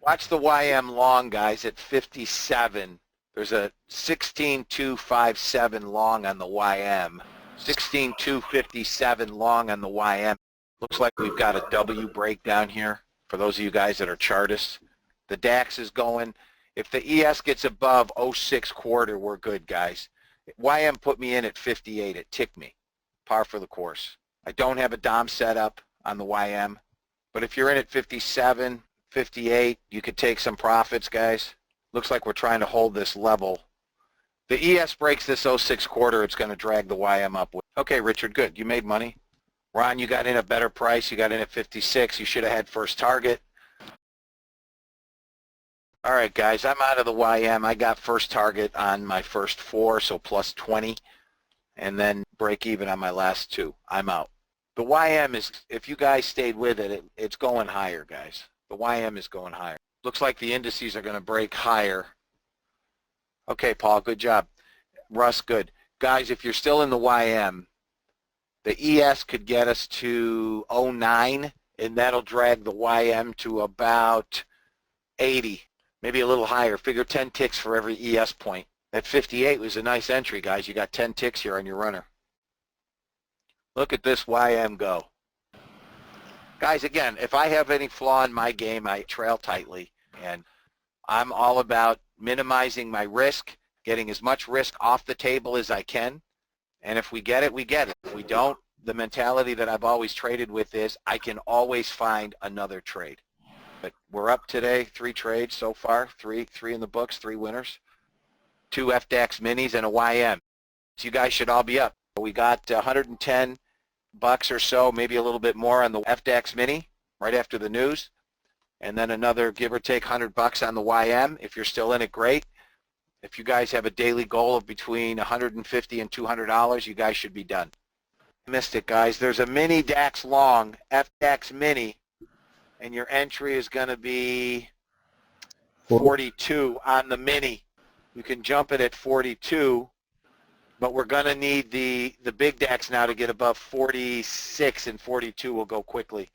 Watch the YM long, guys, at 57. There's a 16.257 long on the YM. 16.257 long on the YM. Looks like we've got a W breakdown here for those of you guys that are chartists. The DAX is going. If the ES gets above 06 quarter, we're good, guys. YM put me in at 58. It ticked me. Par for the course. I don't have a DOM set up on the YM, but if you're in at 57, 58, you could take some profits, guys. Looks like we're trying to hold this level. The ES breaks this 06 quarter, it's going to drag the YM up. Okay, Richard, good. You made money. Ron, you got in a better price. You got in at 56. You should have had first target. All right, guys, I'm out of the YM. I got first target on my first 4, so plus 20, and then break even on my last 2. I'm out. The YM is, if you guys stayed with it, it's going higher, guys. The YM is going higher. Looks like the indices are going to break higher. Okay, Paul, good job. Russ, good. Guys, if you're still in the YM, the ES could get us to 09, and that'll drag the YM to about 80, maybe a little higher. Figure 10 ticks for every ES point. At 58 was a nice entry, guys. You got 10 ticks here on your runner. Look at this YM go. Guys, again, if I have any flaw in my game, I trail tightly, and I'm all about minimizing my risk, getting as much risk off the table as I can, and if we get it, we get it. If we don't, the mentality that I've always traded with is I can always find another trade. But we're up today, 3 trades so far, three in the books, 3 winners, 2 FDAX minis, and a YM. So you guys should all be up. We got 110 bucks or so, maybe a little bit more on the FDAX mini right after the news, and then another give or take 100 bucks on the YM. If you're still in it, great. If you guys have a daily goal of between $150 and $200, you guys should be done. Missed it, guys. There's a mini DAX long, FDAX mini, and your entry is going to be 42 on the mini. You can jump it at 42, but we're going to need the big DAX now to get above 46, and 42 will go quickly.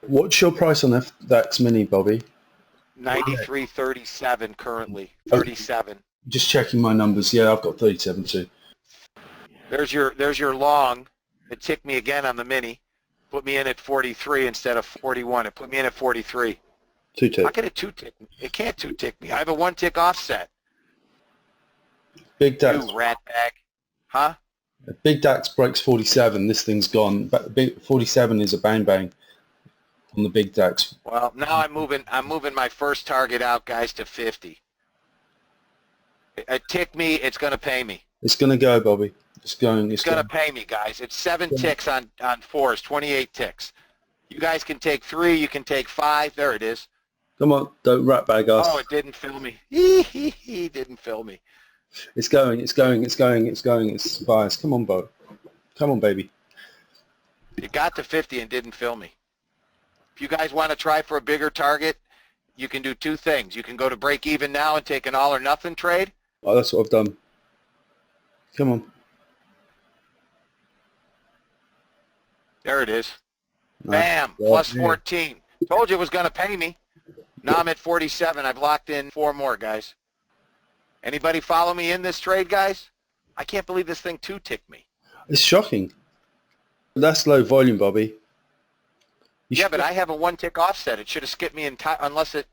What's your price on FDAX Mini, Bobby? 93.37 currently. 37. Just checking my numbers. Yeah, I've got 37 too. There's your long. It ticked me again on the mini. Put me in at 43 instead of 41. It put me in at 43. 2 tick. How can it 2 tick me? It can't 2 tick me. I have a 1 tick offset. Big DAX. You rat bag. Huh? Big DAX breaks 47. This thing's gone. But big 47 is a bang bang on the big DAX. Well, now I'm moving my first target out, guys, to 50. It ticked me. It's going to pay me. It's going to go, Bobby. It's going to pay me, guys. It's 7 ticks on 4s, 28 ticks. You guys can take 3. You can take 5. There it is. Come on, don't rat bag us. Oh, it didn't fill me. He didn't fill me. It's going. It's biased. Come on, Bo. Come on, baby. It got to 50 and didn't fill me. If you guys want to try for a bigger target, you can do 2 things. You can go to break even now and take an all or nothing trade. Oh, that's what I've done. Come on. There it is. Nice. Bam, plus 14. Told you it was going to pay me. Now I'm at 47. I've locked in 4 more, guys. Anybody follow me in this trade, guys? I can't believe this thing 2 ticked me. It's shocking. That's low volume, Bobby. Yeah, but I have a 1 tick offset. It should have skipped me in time, unless it...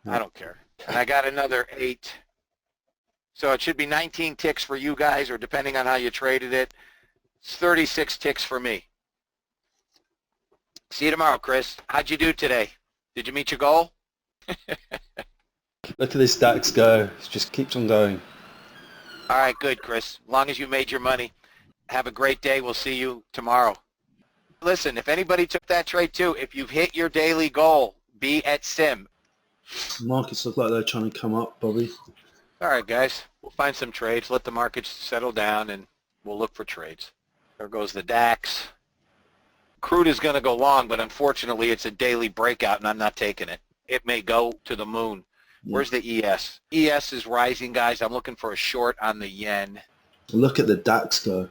I don't care. And I got another 8. So it should be 19 ticks for you guys, or depending on how you traded it, it's 36 ticks for me. See you tomorrow, Chris. How'd you do today? Did you meet your goal? Look at this DAX go. It just keeps on going. All right, good, Chris. As long as you made your money. Have a great day. We'll see you tomorrow. Listen, if anybody took that trade too, if you've hit your daily goal, be at Sim. Markets look like they're trying to come up, Bobby. All right, guys. We'll find some trades. Let the markets settle down, and we'll look for trades. There goes the DAX. Crude is going to go long, but unfortunately it's a daily breakout, and I'm not taking it. It may go to the moon. Where's the ES? ES is rising, guys. I'm looking for a short on the yen. Look at the DAX go.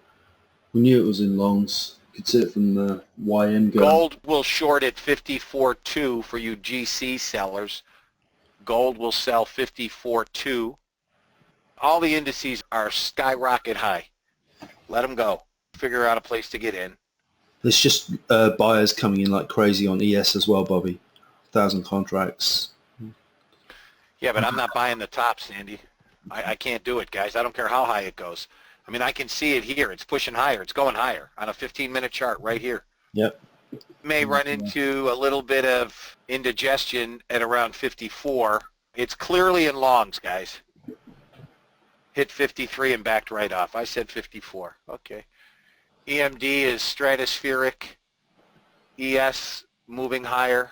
We knew it was in longs. could see it from the YM go. Gold will short at 54.2 for you GC sellers. Gold will sell 54.2. All the indices are skyrocket high. Let them go. Figure out a place to get in. There's just buyers coming in like crazy on ES as well, Bobby. 1,000 contracts. Yeah, but I'm not buying the top, Sandy. I can't do it, guys. I don't care how high it goes. I mean, I can see it here. It's pushing higher. It's going higher on a 15-minute chart right here. Yep. May run into a little bit of indigestion at around 54. It's clearly in longs, guys. Hit 53 and backed right off. I said 54. Okay. EMD is stratospheric. ES moving higher.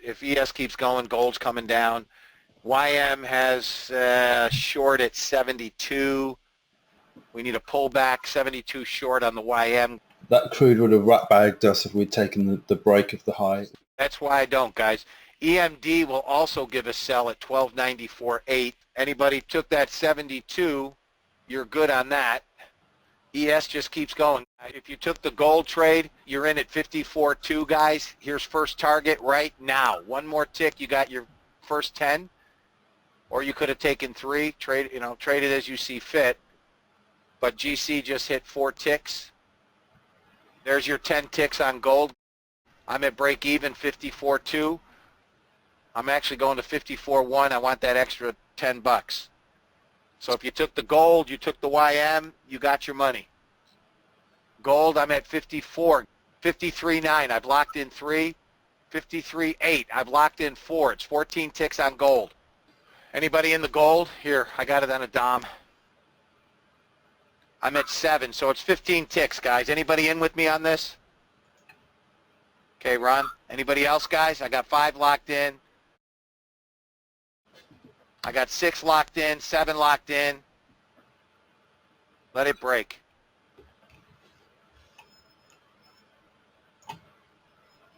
If ES keeps going, gold's coming down. YM has short at 72. We need a pullback, 72 short on the YM. That crude would have rat bagged us if we'd taken the break of the high. That's why I don't, guys. EMD will also give a sell at 1294.8. Anybody took that 72, you're good on that. ES just keeps going. If you took the gold trade, you're in at 54.2, guys. Here's first target right now. One more tick, you got your first 10. Or you could have taken 3, trade it as you see fit. But GC just hit 4 ticks. There's your 10 ticks on gold. I'm at break even, 54.2. I'm actually going to 54.1. I want that extra 10 bucks. So if you took the gold, you took the YM, you got your money. Gold, I'm at 54. 53.9. I've locked in 3. 53.8. I've locked in 4. It's 14 ticks on gold. Anybody in the gold? Here, I got it on a Dom. I'm at 7, so it's 15 ticks, guys. Anybody in with me on this? Okay, Ron. Anybody else, guys? I got 5 locked in. I got 6 locked in, 7 locked in. Let it break.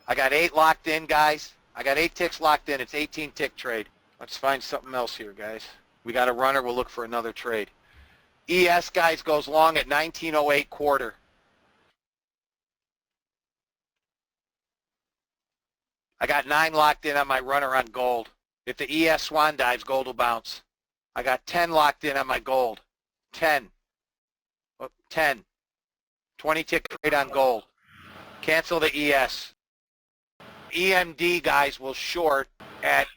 I got 8 locked in, guys. I got 8 ticks locked in. It's 18 tick trade. Let's find something else here, guys. We got a runner. We'll look for another trade. ES, guys, goes long at 1908 quarter. I got 9 locked in on my runner on gold. If the ES swan dives, gold will bounce. I got 10 locked in on my gold. 10. 10. 20 tick trade on gold. Cancel the ES. EMD, guys, will short at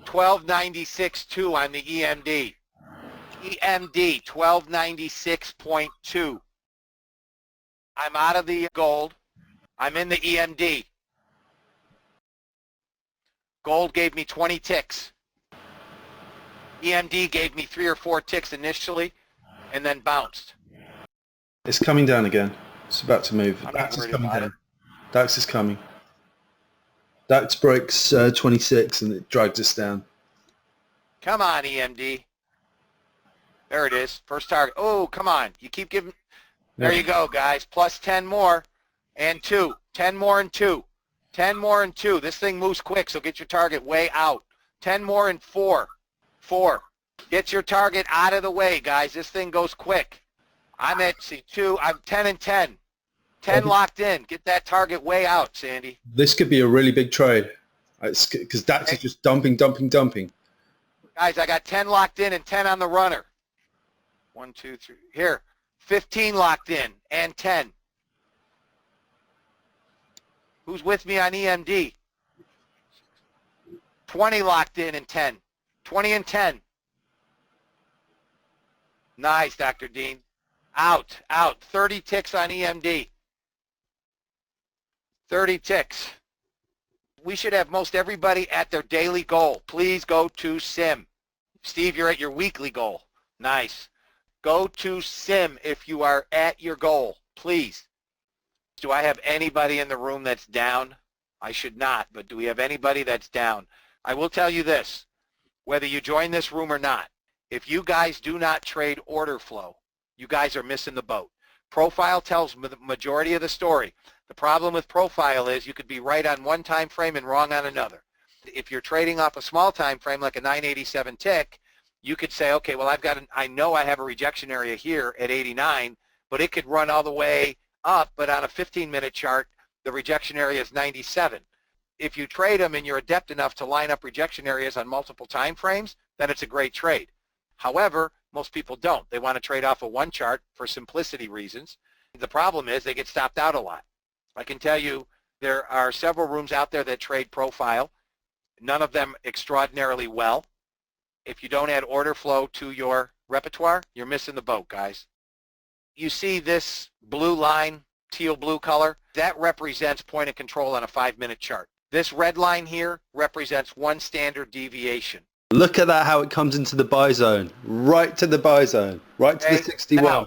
1296.2 on the EMD. EMD, 1296.2. I'm out of the gold. I'm in the EMD. Gold gave me 20 ticks. EMD gave me 3 or 4 ticks initially and then bounced. It's coming down again. It's about to move. I'm DAX not is worried coming about down. it. DAX is coming. DAX breaks 26 and it drags us down. Come on, EMD. There it is. First target. Oh, come on. You keep giving. There you go, guys. Plus 10 more and 2. 10 more and 2. 10 more and 2. This thing moves quick, so get your target way out. 10 more and 4. 4. Get your target out of the way, guys. This thing goes quick. I'm at 2. I'm 10 and 10. 10 locked in. Get that target way out, Sandy. This could be a really big trade because DAX is just dumping. Guys, I got 10 locked in and 10 on the runner. 1, 2, 3. Here, 15 locked in and 10. Who's with me on EMD? 20 locked in and 10. 20 and 10. Nice, Dr. Dean. Out. 30 ticks on EMD. 30 ticks. We should have most everybody at their daily goal. Please go to SIM. Steve, you're at your weekly goal. Nice. Go to SIM if you are at your goal, please. Do I have anybody in the room that's down? I should not, but do we have anybody that's down? I will tell you this, whether you join this room or not, if you guys do not trade order flow, you guys are missing the boat. Profile tells the majority of the story. The problem with profile is you could be right on one time frame and wrong on another. If you're trading off a small time frame like a 987 tick, you could say, okay, well, I know I have a rejection area here at 89, but it could run all the way up, but on a 15-minute chart, the rejection area is 97. If you trade them and you're adept enough to line up rejection areas on multiple time frames, then it's a great trade. However, most people don't. They want to trade off of one chart for simplicity reasons. The problem is they get stopped out a lot. I can tell you there are several rooms out there that trade profile, none of them extraordinarily well. If you don't add order flow to your repertoire, you're missing the boat, guys. You see this blue line, teal blue color? That represents point of control on a 5-minute chart. This red line here represents one standard deviation. Look at that, how it comes into the buy zone. Right to the buy zone. Right to the 61. Now,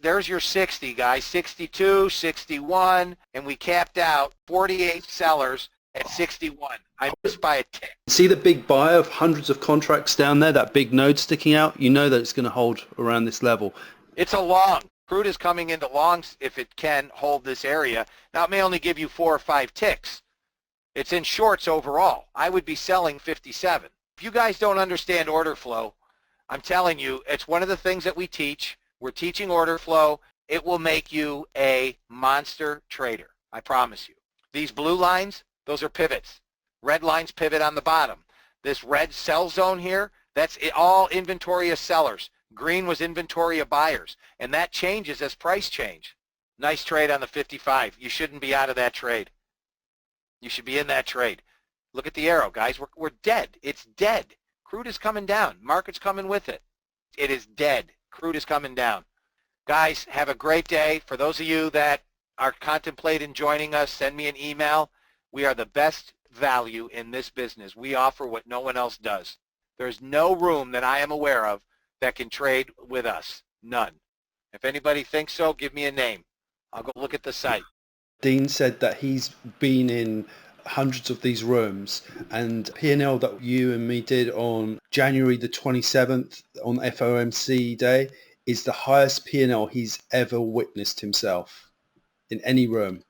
there's your 60, guys. 62, 61, and we capped out 48 sellers at 61. I missed by a tick. See the big buy of hundreds of contracts down there, that big node sticking out? You know that it's going to hold around this level. It's a long. Crude is coming into longs if it can hold this area. Now, it may only give you 4 or 5 ticks. It's in shorts overall. I would be selling 57. If you guys don't understand order flow, I'm telling you, it's one of the things that we teach. We're teaching order flow. It will make you a monster trader. I promise you. These blue lines, those are pivots. Red lines pivot on the bottom. This red sell zone here, that's all inventory of sellers. Green was inventory of buyers. And that changes as price change. Nice trade on the 55. You shouldn't be out of that trade. You should be in that trade. Look at the arrow, guys. We're dead. It's dead. Crude is coming down. Market's coming with it. It is dead. Crude is coming down. Guys, have a great day. For those of you that are contemplating joining us, send me an email. We are the best value in this business. We offer what no one else does. There's no room that I am aware of that can trade with us. None. If anybody thinks so, give me a name. I'll go look at the site. Dean said that he's been in hundreds of these rooms, and P&L that you and me did on January the 27th on FOMC day is the highest P&L he's ever witnessed himself in any room.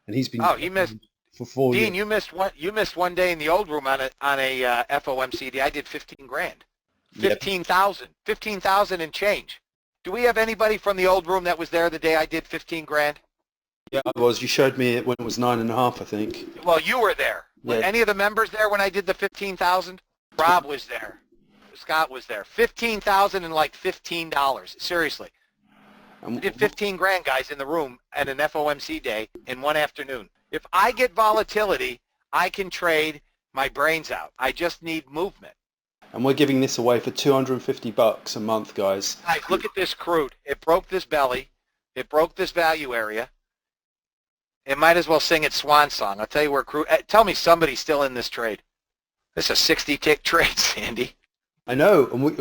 And he's been he missed for 4 years. Dean, you missed one day in the old room on a FOMC day. I did 15 grand. 15,000. 15,000 and change. Do we have anybody from the old room that was there the day I did 15 grand? Yeah, I was. You showed me it when it was 9.5, I think. Well, you were there. Yeah. Were any of the members there when I did the 15,000? Rob was there. Scott was there. 15,000 and like $15. Seriously. We did 15 grand, guys, in the room at an FOMC day in one afternoon. If I get volatility, I can trade my brains out. I just need movement. And we're giving this away for $250 a month, guys. Guys, look at this crude. It broke this belly. It broke this value area. It might as well sing its swan song. I'll tell you where crude. Tell me somebody's still in this trade. This is a 60-tick trade, Sandy. I know, and we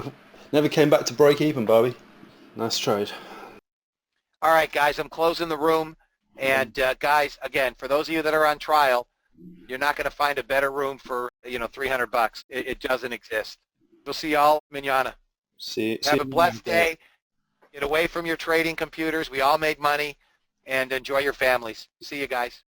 never came back to break even, Bobby. Nice trade. All right, guys, I'm closing the room. And guys, again, for those of you that are on trial, you're not going to find a better room for $300. It doesn't exist. We'll see y'all manana. Have a blessed day. Get away from your trading computers. We all made money. And enjoy your families. See you guys.